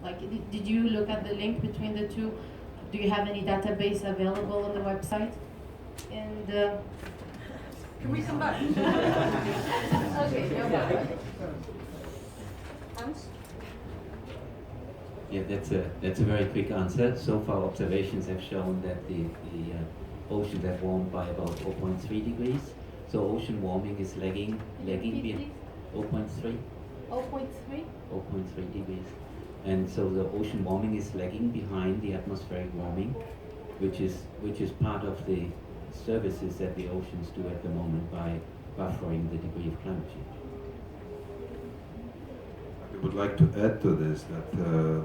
Like, did you look at the link between the two? Do you have any database available on the website? And Can we come back? okay, no problem. Hans? Yeah, that's a very quick answer. So far, observations have shown that the oceans have warmed by about 0.3 degrees. So ocean warming is lagging behind 0.3. 0.3? 0.3 degrees. And so the ocean warming is lagging behind the atmospheric warming, which is part of the services that the oceans do at the moment by buffering the degree of climate change. I would like to add to this that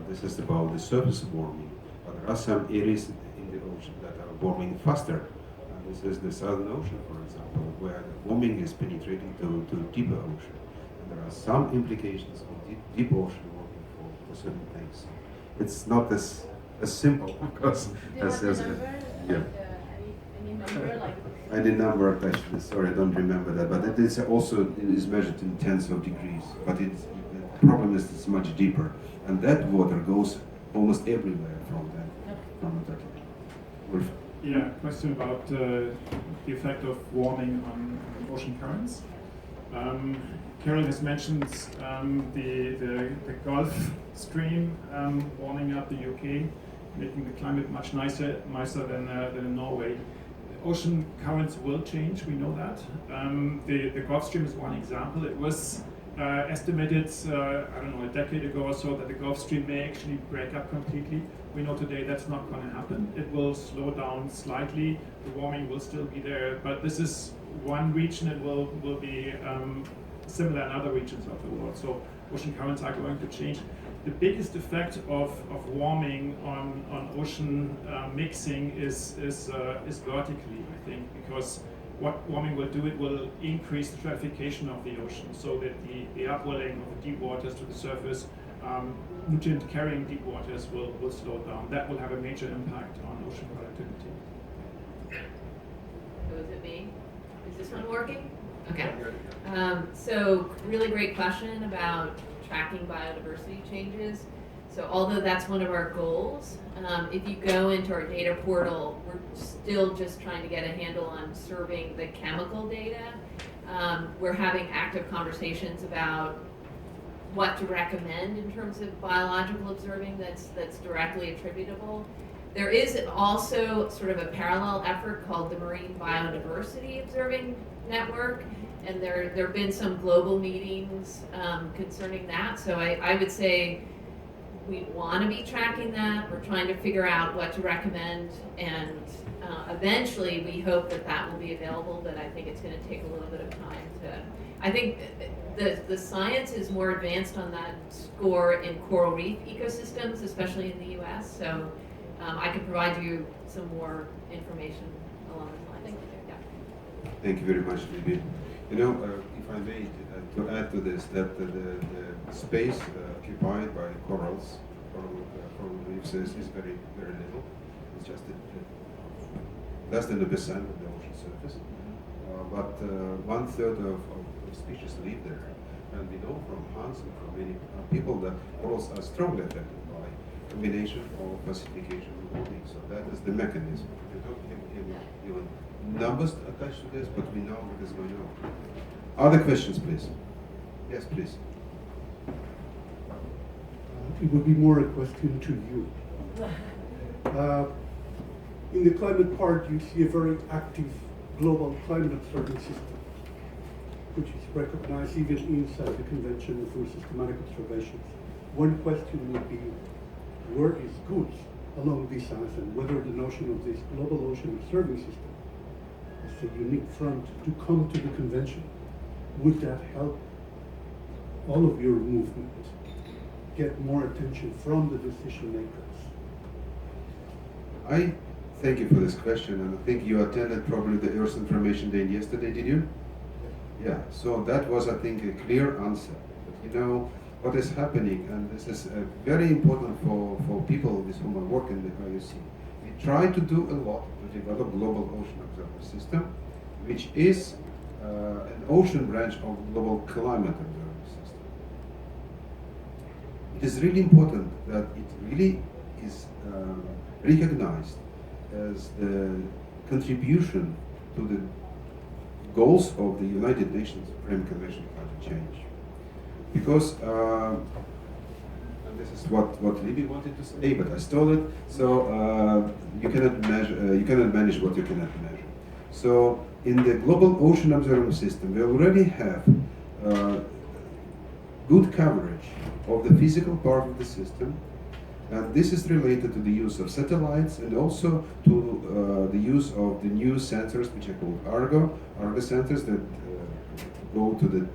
this is about the surface warming, but there are some areas in the ocean that are warming faster. And this is the Southern Ocean, for example, where the warming is penetrating to deeper ocean. And there are some implications of deep ocean warming for certain things. It's not as simple because yeah. Any number like? Any number actually, sorry, I don't remember that, but it is also measured in tens of degrees. But the problem is it's much deeper, and that water goes almost everywhere from Antarctica. Wolf? Yeah, question about the effect of warming on ocean currents. Carol has mentioned the Gulf Stream warming up the UK, making the climate much nicer than in Norway. Ocean currents will change, we know that. The Gulf Stream is one example. It was estimated, I don't know, a decade ago or so that the Gulf Stream may actually break up completely. We know today that's not going to happen. It will slow down slightly. The warming will still be there, but this is one region. It will be similar in other regions of the world. So ocean currents are going to change. The biggest effect of warming on ocean mixing is vertically, I think, because what warming will do, it will increase the stratification of the ocean so that the upwelling of the deep waters to the surface, nutrient-carrying deep waters will slow down. That will have a major impact on ocean productivity. So is it me? Is this one working? Okay. So really great question about tracking biodiversity changes. So although that's one of our goals, if you go into our data portal, we're still just trying to get a handle on serving the chemical data. We're having active conversations about what to recommend in terms of biological observing that's directly attributable. There is also sort of a parallel effort called the Marine Biodiversity Observing Network, and there have been some global meetings concerning that. So I would say we want to be tracking that. We're trying to figure out what to recommend, and eventually we hope that will be available, but I think it's going to take a little bit of time to. I think the science is more advanced on that score in coral reef ecosystems, especially in the US. So I could provide you some more information along those lines. Thank you. Yeah. Thank you very much, Libby. You know, if I may, to add to this, that the space occupied by coral reefs is very, very little. It's just less than 1% of the ocean surface. But 1/3 of species live there. And we know from Hans and from many people that corals are strongly affected by combination of acidification and warming. So that is the mechanism. We don't have even numbers attached to this, but we know what is going on. Other questions, please? Yes, please. It would be more a question to you. In the climate part, you see a very active global climate observing system, which is recognized even inside the Convention for Systematic Observations. One question would be, where is good along these lines, and whether the notion of this global ocean observing system as a unique front to come to the Convention, would that help all of your movement get more attention from the decision makers? I thank you for this question, and I think you attended probably the Earth Information Day yesterday, did you? Yeah, so that was, I think, a clear answer. But you know, what is happening, and this is very important for people with whom I work in the IOC. We try to do a lot to develop global ocean observer system, which is an ocean branch of global climate observer system. it is really important that it really is recognized as the contribution to the goals of the United Nations Framework Convention on Climate Change. Because, and this is what Libby wanted to say, but I stole it. So you cannot measure, you cannot manage what you cannot measure. So in the global ocean observing system, we already have good coverage of the physical part of the system, and this is related to the use of satellites and also to the use of the new sensors, which are called Argo sensors that go to the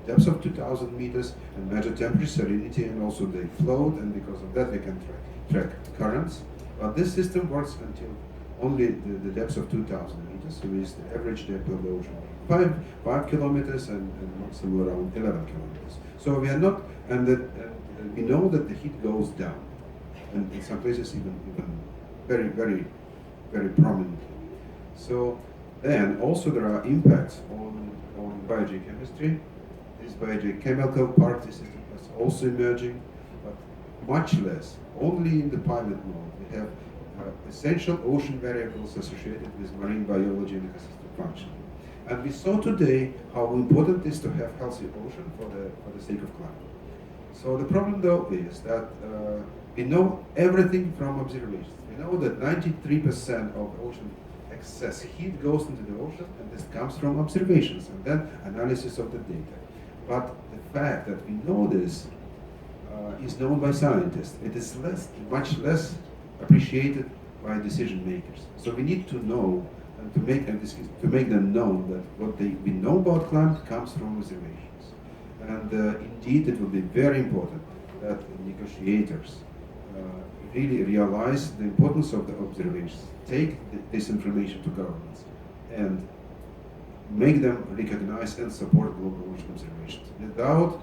depths of 2,000 meters and measure temperature, salinity, and also they float, and because of that we can track currents. But this system works until only the depths of 2,000 meters, so it's the average depth of the ocean, 5 kilometers and maximum around 11 kilometers. So we are not, and we know that the heat goes down, and in some places even very, very, very prominently. So then also there are impacts on biogeochemistry. This biogeochemical part of the system is also emerging, but much less. Only in the pilot mode we have essential ocean variables associated with marine biology and ecosystem function. And we saw today how important it is to have healthy ocean for the sake of climate. So the problem though is that we know everything from observations. We know that 93% of ocean excess heat goes into the ocean, and this comes from observations and then analysis of the data. But the fact that we know this is known by scientists. It is much less appreciated by decision makers. So we need to know and to make them know that what we know about climate comes from observations. And indeed, it will be very important that negotiators really realize the importance of the observations, take this information to governments, and make them recognize and support global ocean observations. Without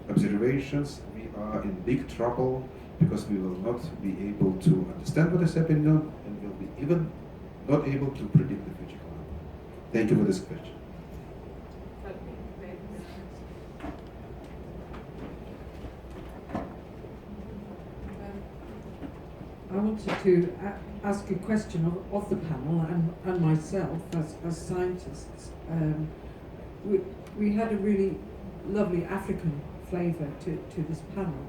observations, we are in big trouble because we will not be able to understand what is happening now, and will be even not able to predict the future climate. Thank you for this question. I wanted to ask a question of the panel and myself as scientists. We had a really lovely African flavour to this panel,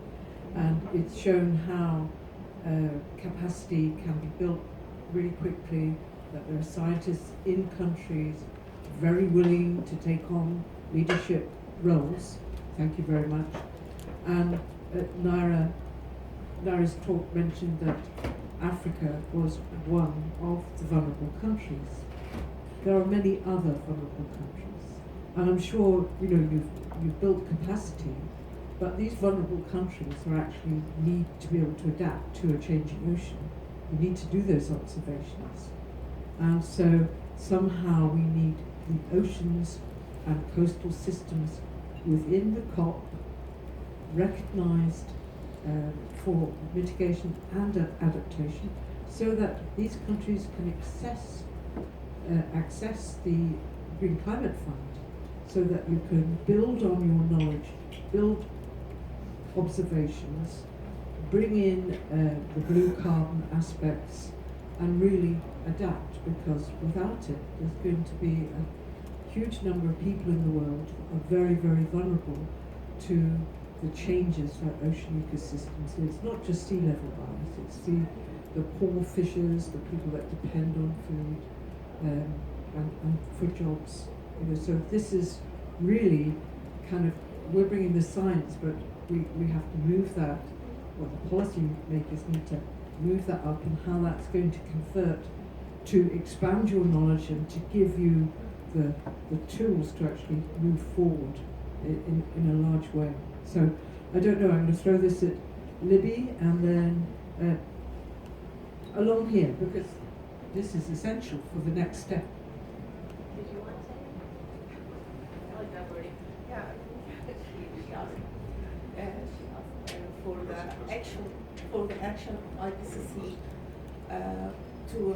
and it's shown how capacity can be built really quickly, that there are scientists in countries very willing to take on leadership roles. Thank you very much. And Naira's talk mentioned that Africa was one of the vulnerable countries. There are many other vulnerable countries, and I'm sure you've built capacity, but these vulnerable countries are actually need to be able to adapt to a changing ocean. We need to do those observations, and so somehow we need the oceans and coastal systems within the COP recognised for mitigation and adaptation, so that these countries can access the Green Climate Fund, so that you can build on your knowledge, build observations, bring in the blue carbon aspects, and really adapt, because without it, there's going to be a huge number of people in the world who are very, very vulnerable to the changes for ocean ecosystems. And it's not just sea level rise, it's the poor fishers, the people that depend on food, and for jobs. So this is really kind of, we're bringing the science, but we have to move that, or the policy makers need to move that up, and how that's going to convert to expand your knowledge and to give you the tools to actually move forward in a large way. So I don't know, I'm going to throw this at Libby and then along here, because this is essential for the next step. Did you want to say anything? I like that wording. Yeah, she asked for the action of IPCC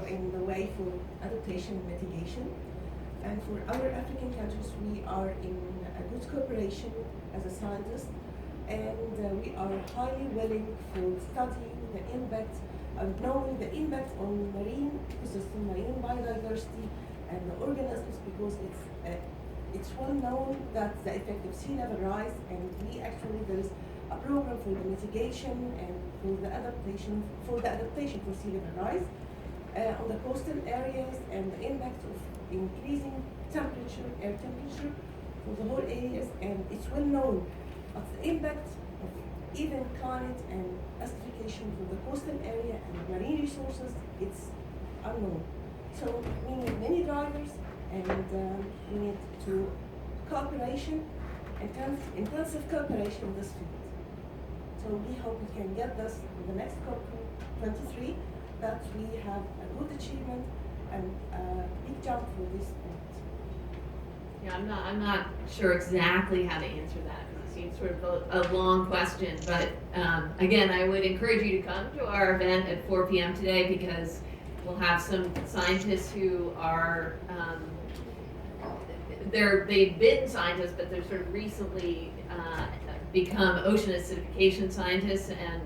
in the way for adaptation and mitigation. And for other African countries, we are in a good cooperation as a scientist, and we are highly willing for studying the impact and knowing the impact on marine ecosystem, marine biodiversity, and the organisms, because it's well known that the effect of sea level rise, and there is a program for the mitigation and for the adaptation for sea level rise on the coastal areas, and the impact of increasing air temperature for the whole areas, and it's well known. But the impact of even climate and acidification for the coastal area and marine resources, it's unknown. So we need many drivers, and we need to cooperation, intensive cooperation in this field. So we hope we can get this in the next COP23, that we have a good achievement and a big jump for this point. Yeah, I'm not sure exactly how to answer that, because it seems sort of a long question. But again, I would encourage you to come to our event at 4 p.m. today, because we'll have some scientists who are they've been scientists, but they're sort of recently become ocean acidification scientists, and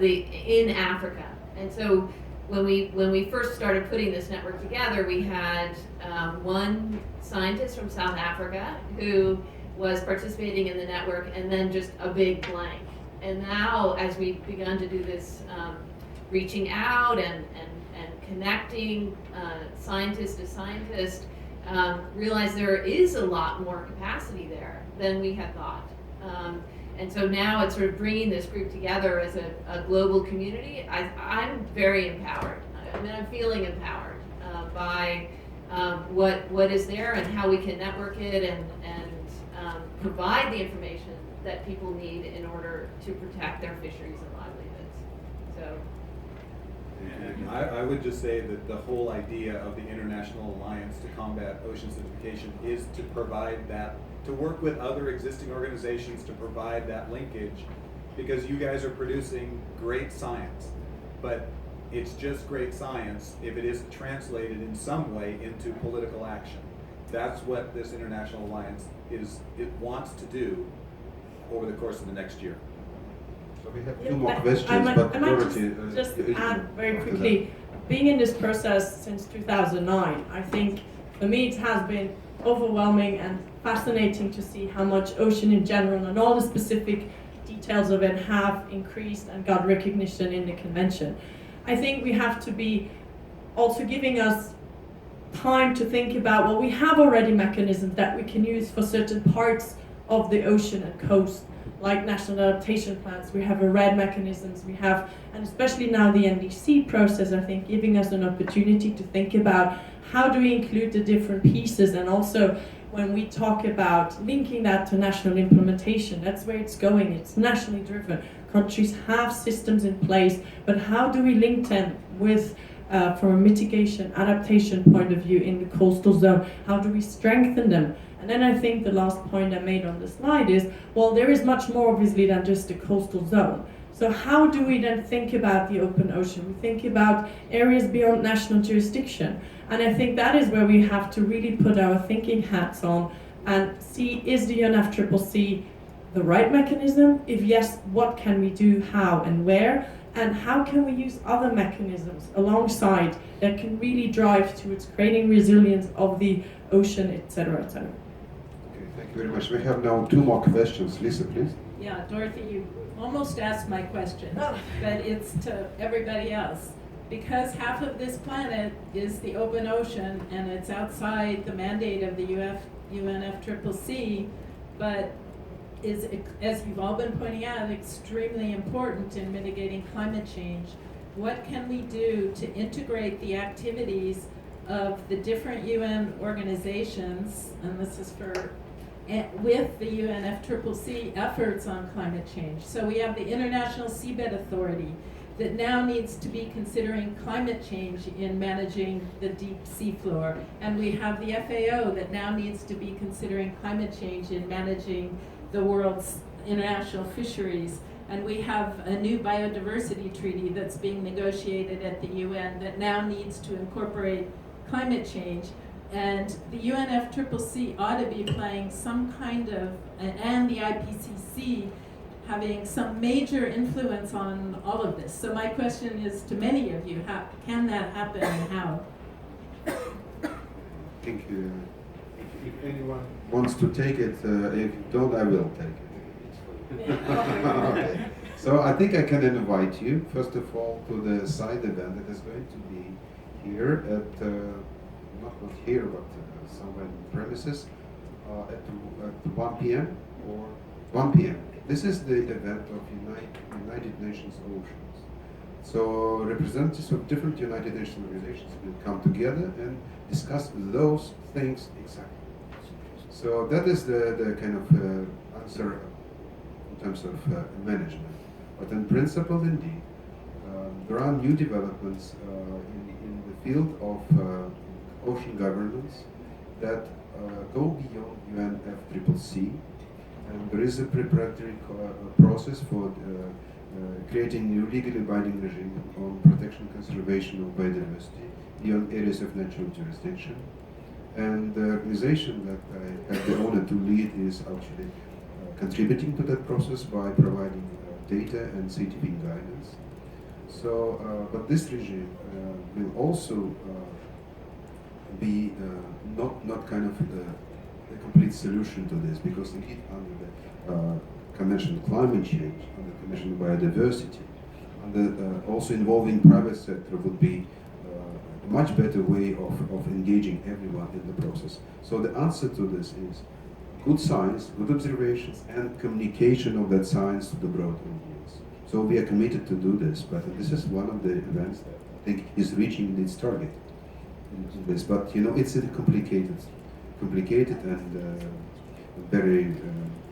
in Africa. And so when we first started putting this network together, we had one scientist from South Africa who was participating in the network, and then just a big blank. And now, as we've begun to do this reaching out and connecting scientist to scientist, realize there is a lot more capacity there than we had thought. And so now it's sort of bringing this group together as a global community. I'm very empowered. I mean, I'm feeling empowered by what is there, and how we can network it and provide the information that people need in order to protect their fisheries and livelihoods. So. And I would just say that the whole idea of the International Alliance to Combat Ocean Acidification is to provide that, to work with other existing organizations to provide that linkage, because you guys are producing great science, but it's just great science if it isn't translated in some way into political action. That's what this International Alliance it wants to do over the course of the next year. So we have two more questions, but I might Dorothy, just add very quickly. Being in this process since 2009, I think for me it has been overwhelming and fascinating to see how much ocean in general and all the specific details of it have increased and got recognition in the convention. I think we have to be also giving us time to think about, well, we have already mechanisms that we can use for certain parts of the ocean and coast, like national adaptation plans. We have RED mechanisms, we have, and especially now the NDC process, I think, giving us an opportunity to think about how do we include the different pieces, and also when we talk about linking that to national implementation, that's where it's going. It's nationally driven. Countries have systems in place, but how do we link them with, from a mitigation, adaptation point of view in the coastal zone? How do we strengthen them? And then I think the last point I made on the slide is, well, there is much more obviously than just the coastal zone. So how do we then think about the open ocean? We think about areas beyond national jurisdiction. And I think that is where we have to really put our thinking hats on and see, is the UNFCCC the right mechanism? If yes, what can we do, how and where? And how can we use other mechanisms alongside that can really drive towards creating resilience of the ocean, etc., etc. Okay, thank you very much. We have now two more questions. Lisa, please. Yeah, Dorothy, you almost asked my question, but it's to everybody else. Because half of this planet is the open ocean, and it's outside the mandate of the UNFCCC, but is, as you've all been pointing out, extremely important in mitigating climate change. What can we do to integrate the activities of the different UN organizations, and this is for with the UNFCCC efforts on climate change? So we have the International Seabed Authority that now needs to be considering climate change in managing the deep seafloor. And we have the FAO that now needs to be considering climate change in managing the world's international fisheries. And we have a new biodiversity treaty that's being negotiated at the UN that now needs to incorporate climate change. And the UNFCCC ought to be playing some kind of, and the IPCC, having some major influence on all of this. So my question is to many of you, how can that happen and how? I think if anyone wants to take it, if you don't, I will take it. Okay. So I think I can invite you, first of all, to the side event that is going to be here at, not here, but somewhere in the premises, at 1 p.m. or 1 p.m. This is the event of United Nations Oceans. So representatives of different United Nations organizations will come together and discuss those things exactly. So that is the kind of answer in terms of management. But in principle, indeed, there are new developments in the field of ocean governance that go beyond UNFCCC, and there is a preparatory process for creating a legally binding regime on protection and conservation of biodiversity beyond areas of natural jurisdiction. And the organization that I have the honor to lead is actually contributing to that process by providing data and scientific guidance. So, but this regime will also be not kind of a complete solution to this, because indeed under the Convention on Climate Change, under the Convention on Biodiversity, and also involving private sector would be a much better way of engaging everyone in the process. So the answer to this is good science, good observations, and communication of that science to the broad audience. So we are committed to do this, but this is one of the events that I think is reaching its target in this. But you know, it's a complicated and very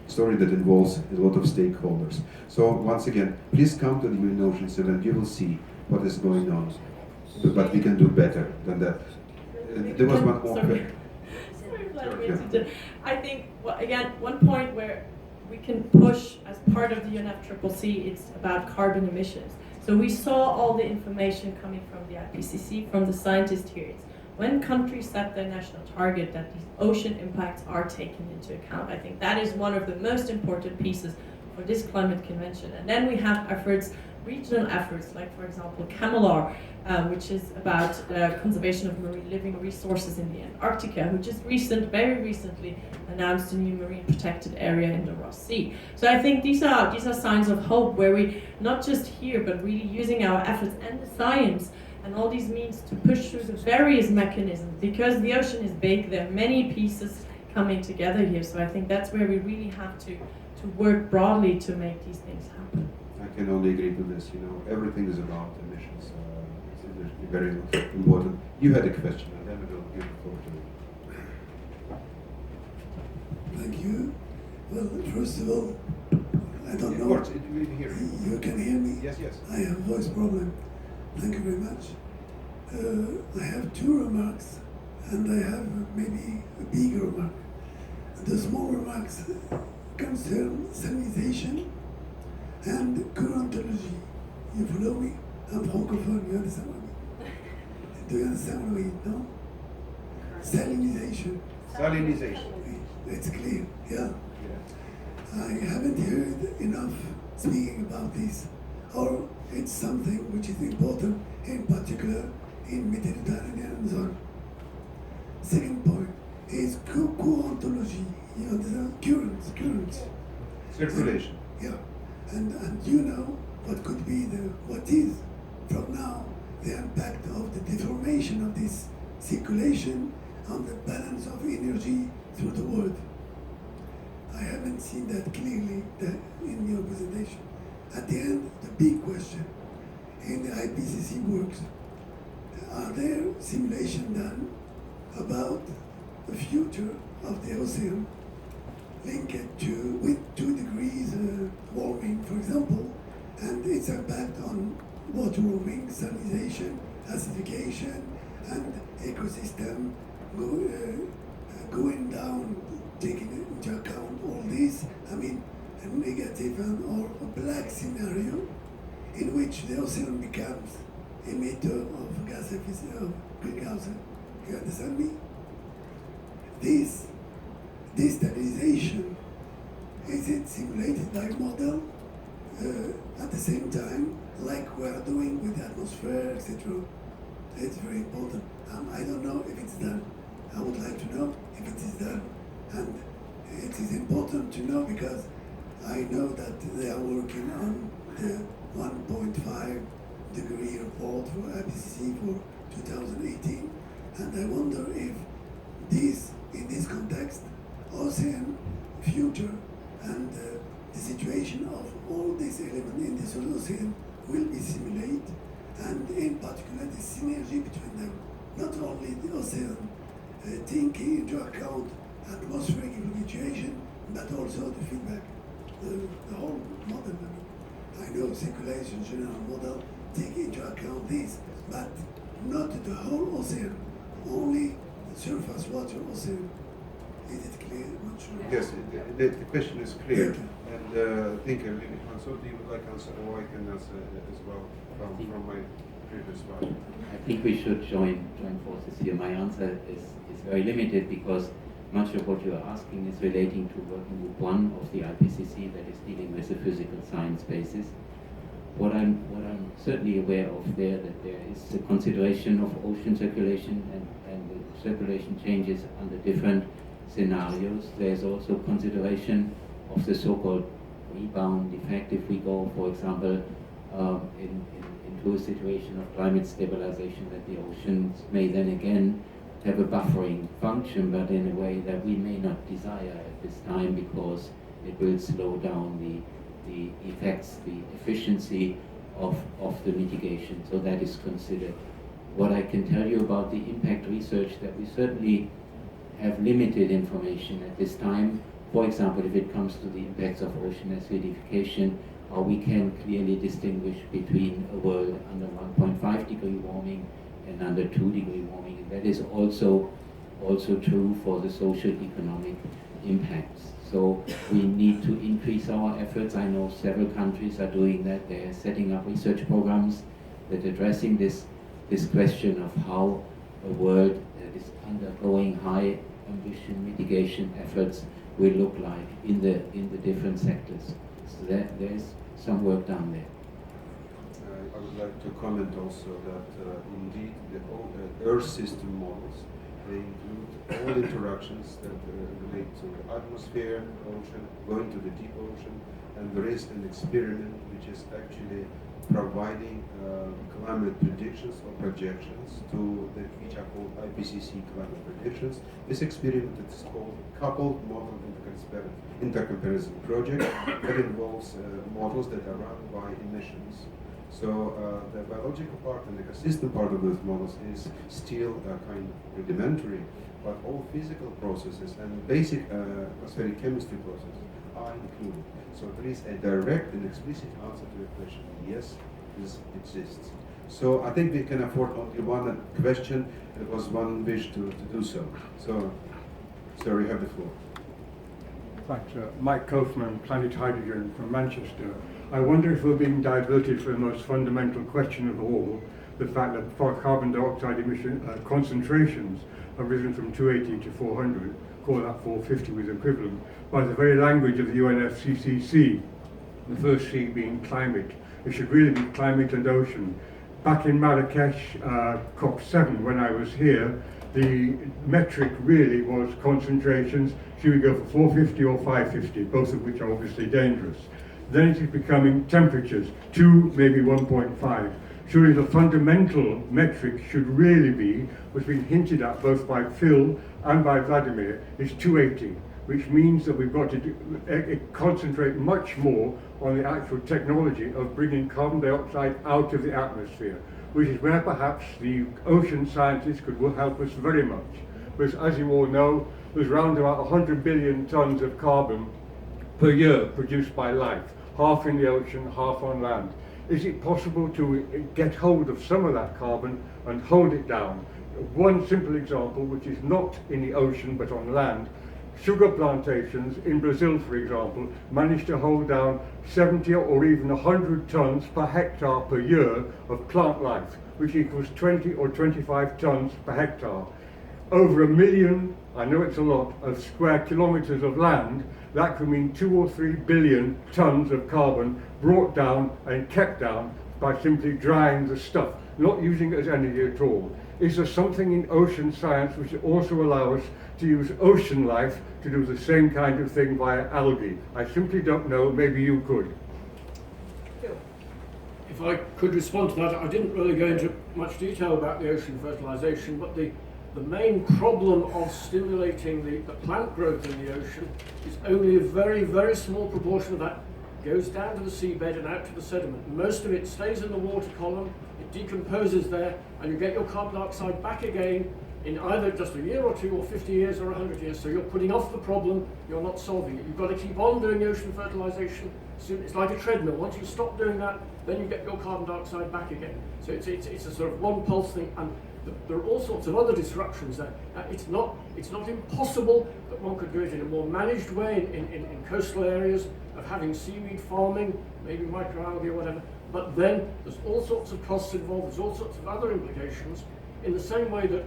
story that involves a lot of stakeholders. So once again, please come to the UN Oceans event. You will see what is going on. But we can do better than that. There was one more. I think, well, again, one point where we can push as part of the UNFCCC, it's about carbon emissions. So we saw all the information coming from the IPCC, from the scientists here. It's when countries set their national target that these ocean impacts are taken into account. I think that is one of the most important pieces for this climate convention. And then we have efforts, regional efforts, like for example, CAMELAR, which is about conservation of marine living resources in the Antarctica, who just very recently announced a new marine protected area in the Ross Sea. So I think these are signs of hope, where we not just here, but really using our efforts and the science and all these means to push through the various mechanisms, because the ocean is big, there are many pieces coming together here. So I think that's where we really have to work broadly to make these things happen. I can only agree to this. You know, everything is about emissions. It's very important. You had a question, and then I will give the floor to you. Thank you. Well, first of all, I don't know. Works. You can hear me. You can hear me? Yes, yes. I have a voice problem. Thank you very much. I have two remarks, and I have maybe a big remark. The small remarks concern salinization and currentology. You follow me? I'm francophone, you understand what I mean? Do you understand what I mean, no? Salinization. Salinization. It's clear, yeah. I haven't heard enough speaking about this, or it's something which is important, in particular in Mediterranean zone. Second point is currentology. You understand? Currents. Circulation. Yeah, and you know what could be what is from now the impact of the deformation of this circulation on the balance of energy through the world. I haven't seen that clearly in your presentation. At the end, the big question in the IPCC works: are there simulations done about the future of the ocean linked with 2 degrees warming, for example, and its impact on water warming, salinization, acidification, and ecosystem going down, taking into account all this? I mean, a negative or a black scenario in which the ocean becomes emitter of gas of greenhouse. You understand me? This destabilization, is it simulated by model At the same time, like we are doing with the atmosphere, etc., it's very important. I don't know if it's done. I would like to know if it is done. And it is important to know because I know that they are working on the 1.5 degree report for IPCC for 2018. And I wonder if in this context, ocean future and the situation of all these elements in this ocean will be simulated, and in particular the synergy between them. Not only the ocean taking into account atmospheric fluctuation, but also the feedback, the whole model. I know circulation general model take into account this, but not the whole ocean, only the surface water ocean. Is it clear? Not sure. Yes, the question is clear. Okay. And I think maybe Hans-Ole, you would like to answer, or I can answer as well from my previous slide. I think we should join forces here. My answer is very limited because much of what you are asking is relating to working group 1 of the IPCC that is dealing with the physical science basis. What I'm certainly aware of there, that there is the consideration of ocean circulation and the circulation changes under different scenarios. There's also consideration of the so-called rebound effect if we go, for example, into a situation of climate stabilization, that the oceans may then again have a buffering function, but in a way that we may not desire at this time because it will slow down the effects, the efficiency of the mitigation. So that is considered. What I can tell you about the impact research, that we certainly have limited information at this time. For example, if it comes to the impacts of ocean acidification, we can clearly distinguish between a world under 1.5 degree warming and under 2 degree warming. And that is also true for the social economic impacts. So we need to increase our efforts. I know several countries are doing that. They are setting up research programs that are addressing this question of how a world that is undergoing high ambition mitigation efforts will look like in the different sectors. So there's some work done there. I would like to comment also that indeed the Earth system models, they include all interactions that relate to the atmosphere, ocean, going to the deep ocean, and there is an experiment which is actually providing climate predictions or projections which are called IPCC climate predictions. This experiment is called Coupled Model Intercomparison Project that involves models that are run by emissions. So the biological part and the ecosystem part of those models is still kind of rudimentary, but all physical processes and basic atmospheric chemistry processes are included. So there is a direct and explicit answer to the question, yes, this exists. So I think we can afford only one question. It was one wish to do so. So, sir, you have the floor. Thanks. Mike Kaufman, Planet Hydrogen from Manchester. I wonder if we're being diverted from the most fundamental question of all, the fact that carbon dioxide emission concentrations have risen from 280 to 400, call that 450 with equivalent, by the very language of the UNFCCC, the first C being climate. It should really be climate and ocean. Back in Marrakesh, COP7, when I was here, the metric really was concentrations. Should we go for 450 or 550, both of which are obviously dangerous. Then it is becoming temperatures, 2, maybe 1.5. Surely the fundamental metric should really be, what's been hinted at both by Phil and by Vladimir, is 280, which means that we've got to concentrate much more on the actual technology of bringing carbon dioxide out of the atmosphere, which is where perhaps the ocean scientists could help us very much. Because as you all know, there's around about 100 billion tons of carbon per year produced by life, half in the ocean, half on land. Is it possible to get hold of some of that carbon and hold it down? One simple example, which is not in the ocean but on land, sugar plantations in Brazil, for example, manage to hold down 70 or even 100 tons per hectare per year of plant life, which equals 20 or 25 tons per hectare. Over 1 million I know it's a lot, of square kilometres of land, that could mean 2 or 3 billion tonnes of carbon brought down and kept down by simply drying the stuff, not using it as energy at all. Is there something in ocean science which also allows us to use ocean life to do the same kind of thing via algae? I simply don't know, maybe you could. If I could respond to that, I didn't really go into much detail about the ocean fertilisation, but the main problem of stimulating the plant growth in the ocean is only a very, very small proportion of that goes down to the seabed and out to the sediment. Most of it stays in the water column, it decomposes there, and you get your carbon dioxide back again in either just a year or 2 or 50 years or 100 years. So you're putting off the problem, you're not solving it. You've got to keep on doing the ocean fertilisation. It's like a treadmill. Once you stop doing that, then you get your carbon dioxide back again. So it's a sort of one pulse thing, and there are all sorts of other disruptions there. It's not impossible that one could do it in a more managed way in coastal areas of having seaweed farming, maybe microalgae or whatever. But then there's all sorts of costs involved. There's all sorts of other implications. In the same way that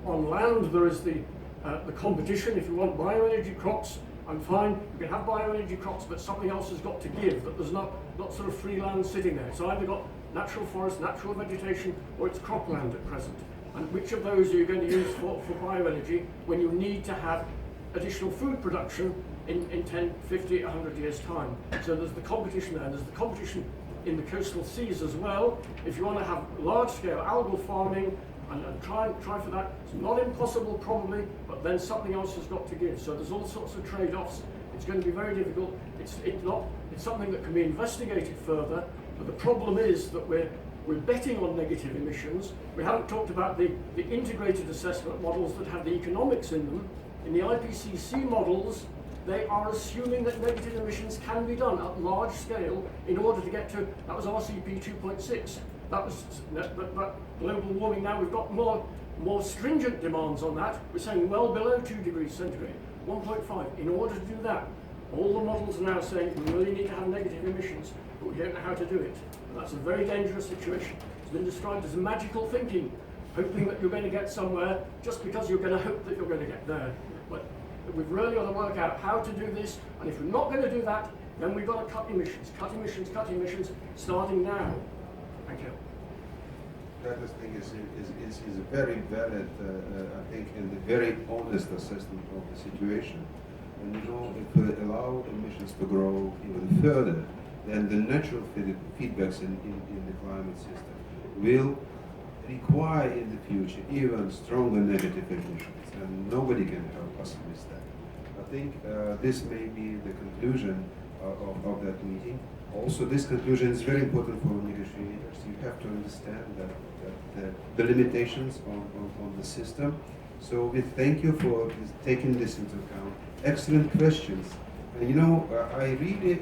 on land there is the competition. If you want bioenergy crops, I'm fine. You can have bioenergy crops, but something else has got to give. That there's not sort of free land sitting there. It's either got natural forest, natural vegetation, or it's cropland at present. And which of those are you going to use for bioenergy when you need to have additional food production in 10, 50, 100 years' time? So there's the competition there, and there's the competition in the coastal seas as well. If you want to have large-scale algal farming and try for that, it's not impossible probably, but then something else has got to give. So there's all sorts of trade-offs. It's going to be very difficult. It's something that can be investigated further, but the problem is that we're betting on negative emissions. We haven't talked about the integrated assessment models that have the economics in them. In the IPCC models, they are assuming that negative emissions can be done at large scale in order to get to, that was RCP 2.6. That was global warming. Now we've got more stringent demands on that. We're saying well below 2 degrees centigrade, 1.5. In order to do that, all the models are now saying we really need to have negative emissions, but we don't know how to do it. And that's a very dangerous situation. It's been described as magical thinking, hoping that you're going to get somewhere just because you're going to hope that you're going to get there. But we've really got to work out how to do this, and if we're not going to do that, then we've got to cut emissions, starting now. Thank you. That thing is a very valid, I think, and a very honest assessment of the situation. And if we allow emissions to grow even further, then the natural feedbacks in the climate system will require in the future even stronger negative emissions, and nobody can help us with that. I think this may be the conclusion of that meeting. Also, this conclusion is very important for negotiators. You have to understand that the limitations on the system. So we thank you for taking this into account. Excellent questions. And I really,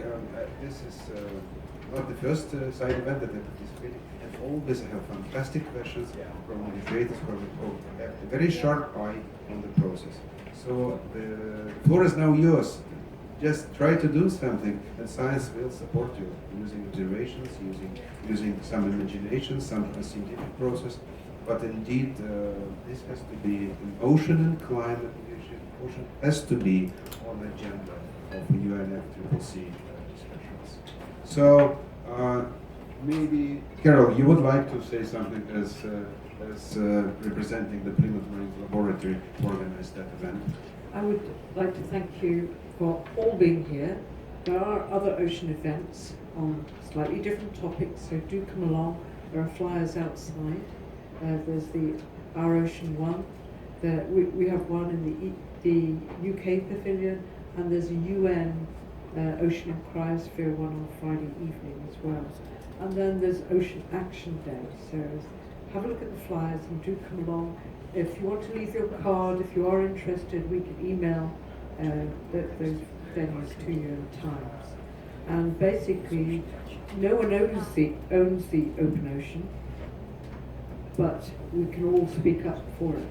this is not the first side event that I participated, and always have fantastic questions from negotiators who have a very sharp eye on the process. So the floor is now yours. Just try to do something, and science will support you using observations, using some imagination, some scientific process. But indeed, this has to be an ocean and climate initiative. Ocean has to be on the agenda of the UNFCCC discussions. So maybe Carol, you would like to say something as representing the Plymouth Marine Laboratory to organize that event. I would like to thank you for all being here. There are other ocean events on slightly different topics, so do come along. There are flyers outside. There's Our Ocean One. We have one in the UK pavilion, and there's a UN Ocean and Cryosphere one on Friday evening as well. And then there's Ocean Action Day. So have a look at the flyers and do come along. If you want to leave your card, if you are interested, we can email those venues to you in times. And basically, no one owns the open ocean, but we can all speak up for it.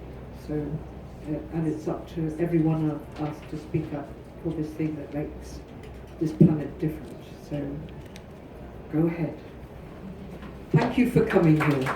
So, and it's up to every one of us to speak up for this thing that makes this planet different. So, go ahead. Thank you for coming here.